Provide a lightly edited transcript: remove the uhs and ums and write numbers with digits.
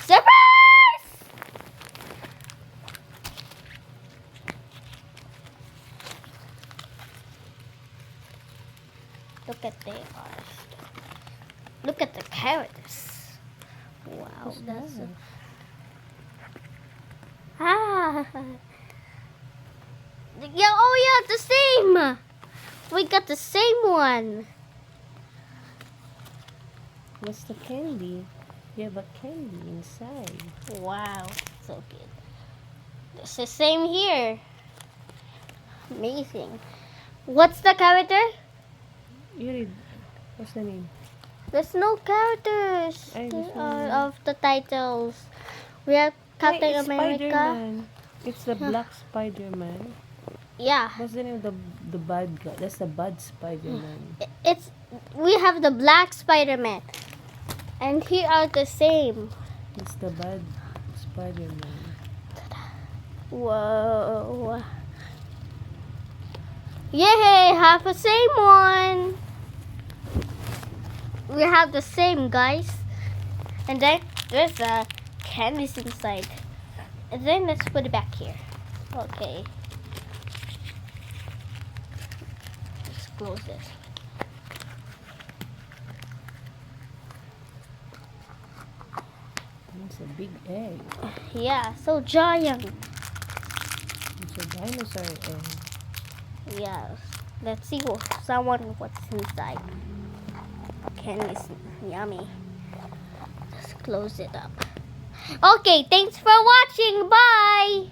Surprise! Look at the Look at the characters. Wow, What's that's that? ah. Yeah, oh yeah, the same. We got the same one. What's the candy? You have a candy inside. Wow, so good. It's the same here. Amazing. What's the character? You read. What's the name? There's no characters Ay, there's no name. of the titles. We have Captain Hey, it's America. Spider-Man. It's the Black Spider-Man. Yeah, What's the name of the bad guy? That's the bad Spider-Man. it's we have the Black Spider-Man, and here are the same. It's the bad Spider-Man. Whoa! Yay! Have the same one. We have the same, guys. And then there's candies inside. And then let's put it back here. Okay. Let's close this. It's a big egg. Yeah, so giant. It's a dinosaur egg. Yes. Let's see what's inside. Candy's yummy. Let's close it up. Okay, thanks for watching. Bye.